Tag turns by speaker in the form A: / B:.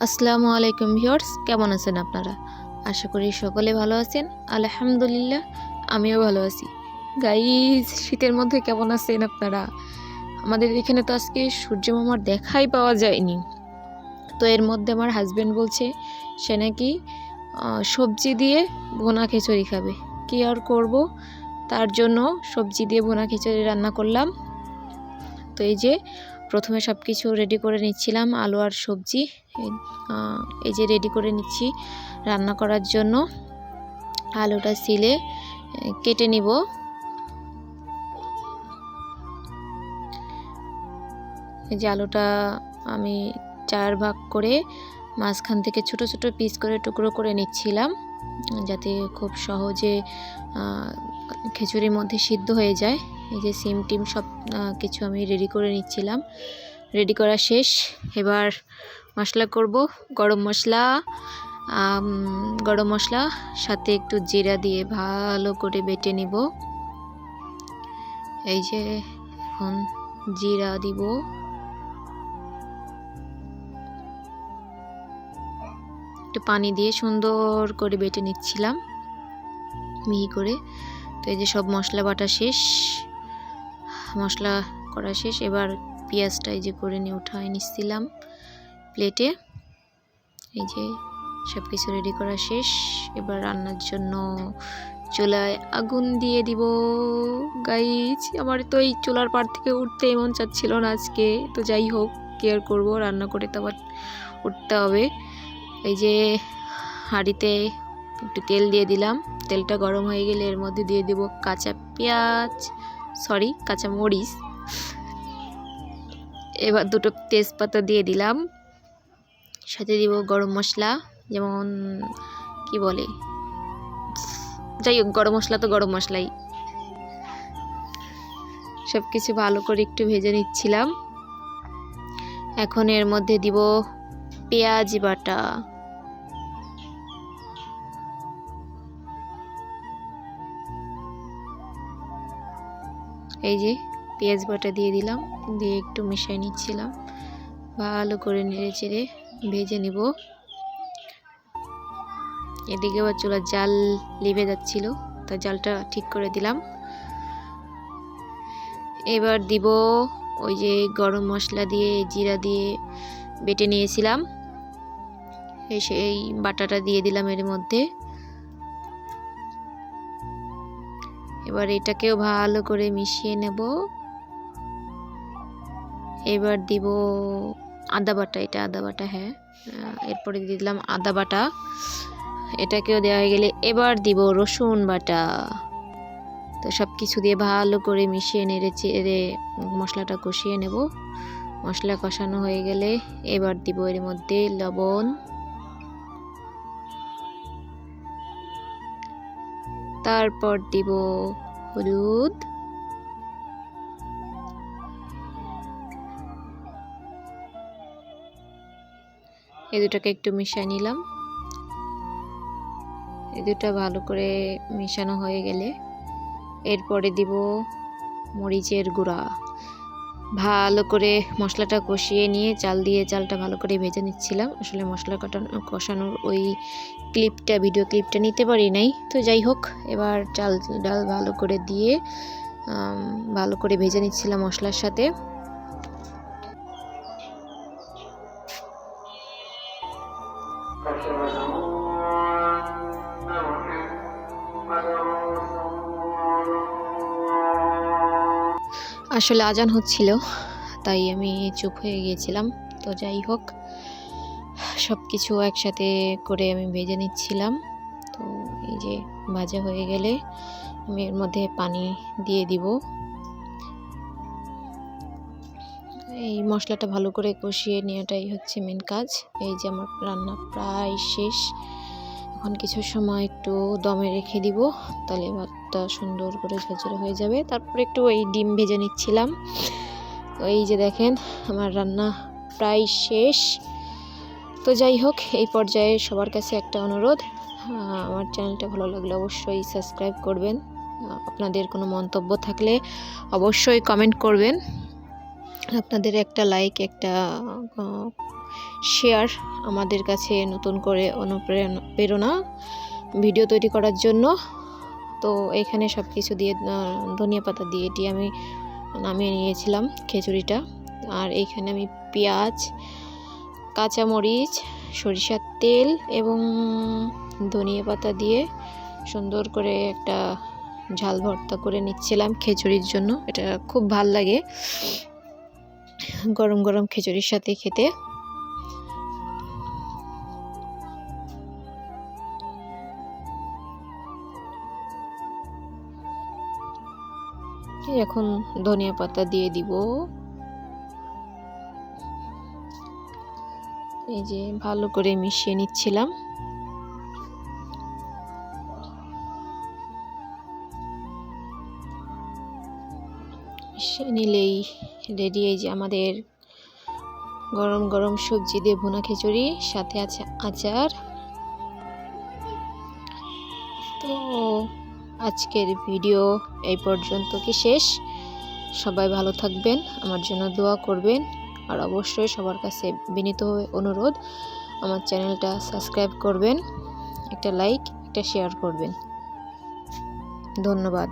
A: আসসালামু আলাইকুম ভিউয়ার্স, কেমন আছেন আপনারা? আশা করি সকলে ভালো আছেন। আলহামদুলিল্লাহ, আমিও ভালো আছি। গাইস, শীতের মধ্যে কেমন আছেন আপনারা? আমাদের এখানে তো আজকে সূর্য মামার দেখাই পাওয়া যায়নি। তো এর মধ্যে আমার হাজব্যান্ড বলছে সে নাকি সবজি দিয়ে ভুনা খিচুড়ি খাবে। কি আর করব, তার জন্য সবজি দিয়ে ভুনা খিচুড়ি রান্না করলাম। তো এই যে প্রথমে সব কিছু রেডি করে নিচ্ছিলাম, আলু আর সবজি এই যে রেডি করে নিচ্ছি রান্না করার জন্য। আলুটা সিলে কেটে নিব। এই যে আলুটা আমি 4 ভাগ করে মাঝখান থেকে ছোট ছোট পিস করে টুকরো করে নিচ্ছিলাম, যাতে খুব সহজে খিচুড়ির মধ্যে সিদ্ধ হয়ে যায়। এই যে সিম টিম সব কিছু আমি রেডি করে নিচ্ছিলাম। রেডি করা শেষ। এবার মশলা করব। গরম মশলা সাথে একটু জিরা দিয়ে ভালো করে বেটে নিব। এই যে এখন জিরা দিব, একটু পানি দিয়ে সুন্দর করে বেটে নিচ্ছিলাম মিহি করে। তো এই যে সব মশলা বাটা শেষ, মশলা করা শেষ। এবার পেঁয়াজটা এই যে করে নিয়ে উঠায় নিচ্ছিলাম প্লেটে। এই যে সব কিছু রেডি করা শেষ। এবার রান্নার জন্য চুলায় আগুন দিয়ে দিব। গাইজ, আমার তো এই চুলার পাড় থেকে উঠতে মন চাচ্ছিল না আজকে। তো যাই হোক, কেয়ার করব, রান্না করে তো আবার উঠতে হবে। এই যে হাঁড়িতে একটু তেল দিয়ে দিলাম। তেলটা গরম হয়ে গেলে এর মধ্যে দিয়ে দেব কাঁচা মরিচ। এবার দুটো তেজপাতা দিয়ে দিলাম, সাথে দিব গরম মশলা, যেমন কি বলে, যাই হোক গরম মশলা তো গরম মশলাই। সব কিছু ভালো করে একটু ভেজে নিচ্ছিলাম। এখন এর মধ্যে দিব পেঁয়াজ বাটা। এই যে পেঁয়াজ বাটা দিয়ে দিলাম, দিয়ে একটু মিশিয়ে নিচ্ছিলাম। ভালো করে নেড়ে চেড়ে ভেজে নিব। এদিকে আবার চুলার জাল লিভে যাচ্ছিল, তাই জালটা ঠিক করে দিলাম। এবার দিব ওই যে গরম মশলা দিয়ে জিরা দিয়ে বেটে নিয়েছিলাম, সেই বাটাটা দিয়ে দিলাম এর মধ্যে। এবার এটাকেও ভালো করে মিশিয়ে নেব। এবার দিব আদা বাটা, এটা আদা বাটা, হ্যাঁ। এরপরে দিয়ে দিলাম আদা বাটা, এটাকেও দেওয়া হয়ে গেলে এবার দিব রসুন বাটা। তো সব কিছু দিয়ে ভালো করে মিশিয়ে নেড়ে চেড়ে মশলাটা কষিয়ে নেব। মশলা কষানো হয়ে গেলে এবার দিব এর মধ্যে লবণ, তারপর দিব হলুদ, এই দুটাকে একটু মিশিয়ে নিলাম। এই দুটা ভালো করে মিশানো হয়ে গেলে এরপরে দিব মরিচের গুঁড়া। ভালো করে মশলাটা কষিয়ে নিয়ে চালটা ভালো করে ভেজে নিচ্ছিলাম। আসলে মশলা কষানোর ওই ভিডিও ক্লিপটা নিতে পারি নাই। তো যাই হোক, এবার ডাল ভালো করে দিয়ে ভালো করে ভেজে নিচ্ছিলাম মশলার সাথে। আসলে আজান হচ্ছিল, তাই আমি চুপ হয়ে গিয়েছিলাম। তো যাই হোক, সব কিছু একসাথে করে আমি ভেজে নিচ্ছিলাম। তো এই যে ভাজা হয়ে গেলে আমি এর মধ্যে পানি দিয়ে দিব। এই মশলাটা ভালো করে কষিয়ে নেওয়াটাই হচ্ছে মেন কাজ। এই যে আমার রান্না প্রায় শেষ। এখন কিছু সময় একটু দমে রেখে দিব, তাহলে ভাতটা সুন্দর করে ঝরঝরে হয়ে যাবে। তারপর একটু এই ডিম ভেজে নিচ্ছিলাম। তো এই যে দেখেন, আমার রান্না প্রায় শেষ। তো যাই হোক, এই পর্যায়ে সবার কাছে একটা অনুরোধ, আমার চ্যানেলটা ভালো লাগলে অবশ্যই সাবস্ক্রাইব করবেন। আপনাদের কোনো মন্তব্য থাকলে অবশ্যই কমেন্ট করবেন। আপনাদের একটা লাইক, একটা শেয়ার আমাদের কাছে নতুন করে অনুপ্রেরণা ভিডিও তৈরি করার জন্য। তো এখানে সব কিছু দিয়ে ধনিয়া পাতা দিয়ে এটি আমি নামিয়ে নিয়েছিলাম খিচুড়িটা। আর এইখানে আমি পেঁয়াজ, কাঁচামরিচ, সরিষার তেল এবং ধনিয়া পাতা দিয়ে সুন্দর করে একটা ঝাল ভর্তা করে নিচ্ছিলাম খিচুড়ির জন্য। এটা খুব ভাল লাগে গরম গরম খিচুড়ির সাথে খেতে। এখন ধনিয়া পাতা দিয়ে দিব। এই যে ভালো করে মিশিয়ে নিচ্ছিলাম। মিশিয়ে নিলেই রেডি। এই যে আমাদের গরম গরম সবজি দিয়ে ভুনা খিচুড়ি, সাথে আছে আচার। তো আজকের ভিডিও এই পর্যন্ত কি শেষ। সবাই ভালো থাকবেন, আমার জন্য দোয়া করবেন। আর অবশ্যই সবার কাছে বিনীত অনুরোধ, আমার চ্যানেলটা সাবস্ক্রাইব করবেন, একটা লাইক, একটা শেয়ার করবেন। ধন্যবাদ।